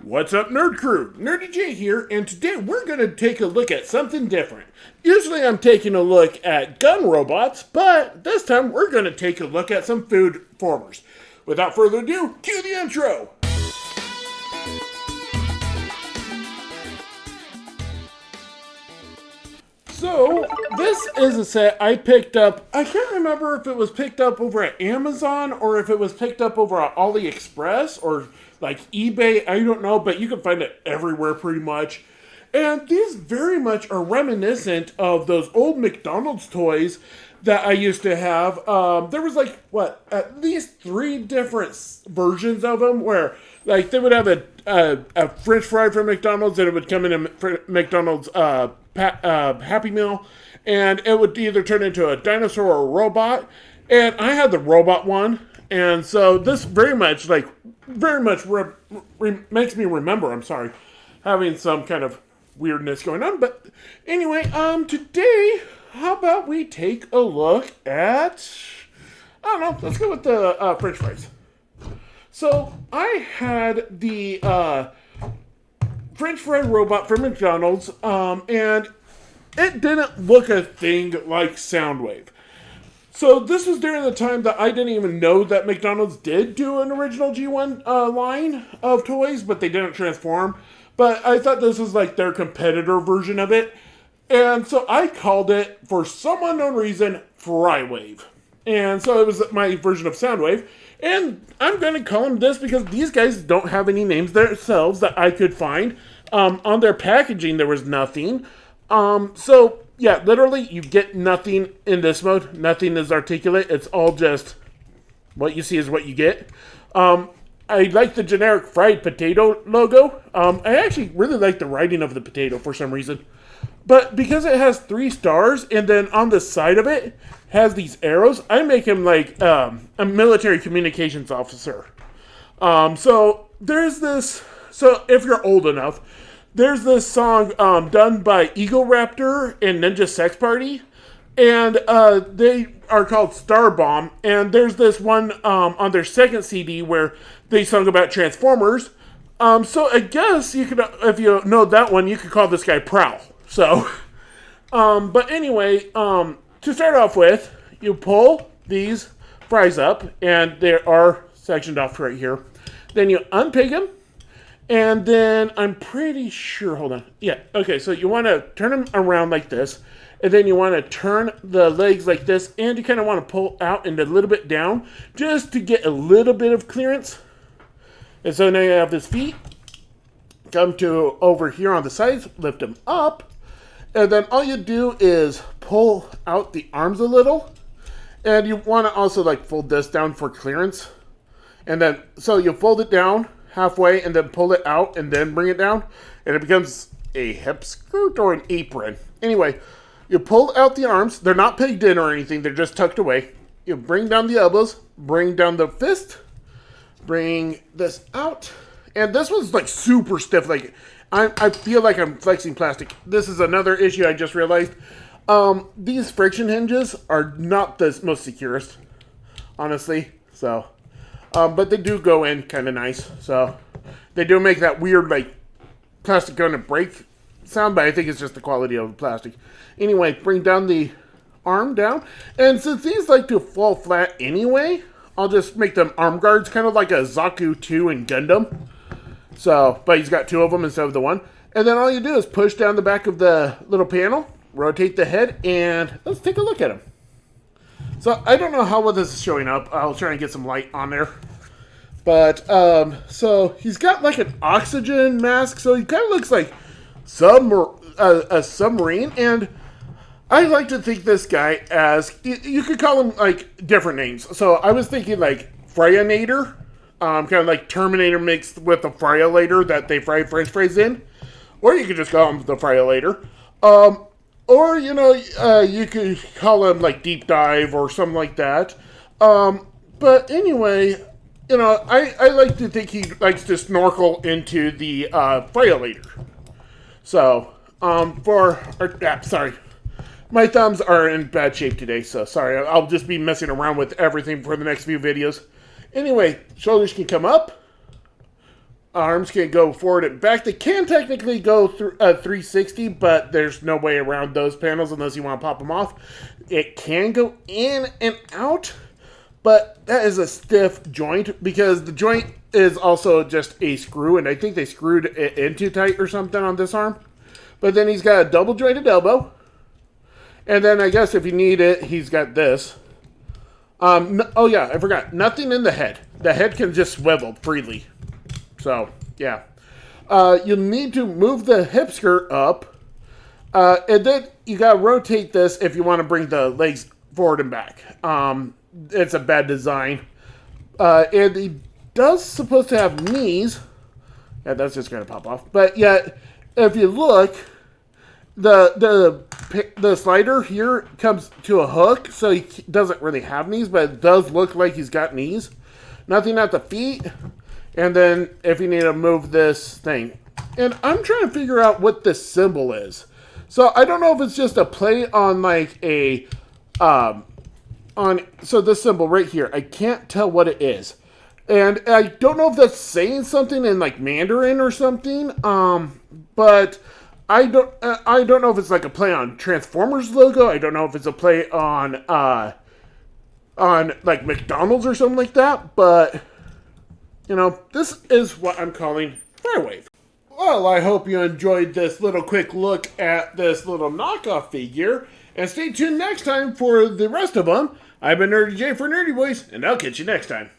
What's up, Nerd Crew? Nurdie J here, and today we're going to take a look at something different. Usually I'm taking a look at gun robots, but this time we're going to take a look at some food formers. Without further ado, cue the intro! So, this is a set I picked up. I can't remember if it was picked up over at Amazon or if it was picked up over at AliExpress or like eBay. I don't know, but you can find it everywhere pretty much. And these very much are reminiscent of those old McDonald's toys that I used to have. There was like, at least 3 different versions of them where like they would have a French fry from McDonald's and it would come in a McDonald's Happy Meal, and it would either turn into a dinosaur or a robot. And I had the robot one, and so this very much makes me remember. I'm sorry, having some kind of weirdness going on. But anyway, today, how about we take a look at? I don't know. Let's go with the French fries. So I had the French fry robot from McDonald's, and it didn't look a thing like Soundwave. So this was during the time that I didn't even know that McDonald's did do an original G1 line of toys, but they didn't transform. But I thought this was like their competitor version of it. And so I called it, for some unknown reason, Frywave. And so it was my version of Soundwave. And I'm going to call them this because these guys don't have any names themselves that I could find. On their packaging, there was nothing. So, yeah, literally, you get nothing in this mode. Nothing is articulate. It's all just what you see is what you get. I like the generic fried potato logo. I actually really like the writing of the potato for some reason. But because it has 3 stars, and then on the side of it has these arrows, I make him like a military communications officer. So there's this. So if you're old enough, there's this song done by Eagle Raptor and Ninja Sex Party, and they are called Star Bomb. And there's this one on their second CD where they sung about Transformers. So I guess you could, if you know that one, you could call this guy Prowl. So, but anyway, to start off with, you pull these fries up, and they are sectioned off right here. Then you unpeg them, and then I'm pretty sure, hold on. Yeah, okay, so you want to turn them around like this, and then you want to turn the legs like this, and you kind of want to pull out and a little bit down, just to get a little bit of clearance. And so now you have his feet. Come to over here on the sides, lift them up. And then all you do is pull out the arms a little. And you want to also like fold this down for clearance. And then, so you fold it down halfway and then pull it out and then bring it down. And it becomes a hip skirt or an apron. Anyway, you pull out the arms. They're not pegged in or anything. They're just tucked away. You bring down the elbows. Bring down the fist. Bring this out. And this one's like super stiff. Like, I feel like I'm flexing plastic. This is another issue I just realized. These friction hinges are not the most securest, honestly. So, but they do go in kind of nice. So, they do make that weird, like, plastic going to break sound, but I think it's just the quality of the plastic. Anyway, bring down the arm down. And since these like to fall flat anyway, I'll just make them arm guards, kind of like a Zaku 2 in Gundam. So, but he's got 2 of them instead of the 1. And then all you do is push down the back of the little panel, rotate the head, and let's take a look at him. So, I don't know how well this is showing up. I'll try and get some light on there. But, so, he's got like an oxygen mask, so he kind of looks like a submarine. And I like to think this guy as, you could call him like different names. So, I was thinking like Fryanator. Kind of like Terminator mixed with the Fryolator that they fry French fries in. Or you could just call him the Fryolator. Or, you know, you could call him like Deep Dive or something like that. But anyway, you know, I like to think he likes to snorkel into the Fryolator. So, sorry. My thumbs are in bad shape today, so sorry. I'll just be messing around with everything for the next few videos. Anyway, shoulders can come up, arms can go forward and back. They can technically go through 360, but there's no way around those panels unless you want to pop them off. It can go in and out, but that is a stiff joint because the joint is also just a screw, and I think they screwed it in too tight or something on this arm. But then he's got a double jointed elbow, and then I guess if you need it, he's got this. Oh yeah, I forgot. Nothing in the head. The head can just swivel freely. So, yeah. You'll need to move the hip skirt up. And then you gotta rotate this if you want to bring the legs forward and back. It's a bad design. And he does supposed to have knees. Yeah, that's just gonna pop off. But yeah, if you look, the slider here comes to a hook, so he doesn't really have knees, but it does look like he's got knees. Nothing at the feet. And then if you need to move this thing. And I'm trying to figure out what this symbol is. So I don't know if it's just a play on like a, so this symbol right here, I can't tell what it is. And I don't know if that's saying something in like Mandarin or something. But I don't know if it's like a play on Transformers logo. I don't know if it's a play on like McDonald's or something like that. But, you know, this is what I'm calling Frywave. Well, I hope you enjoyed this little quick look at this little knockoff figure. And stay tuned next time for the rest of them. I've been Nurdie J for Nurdie Boys, and I'll catch you next time.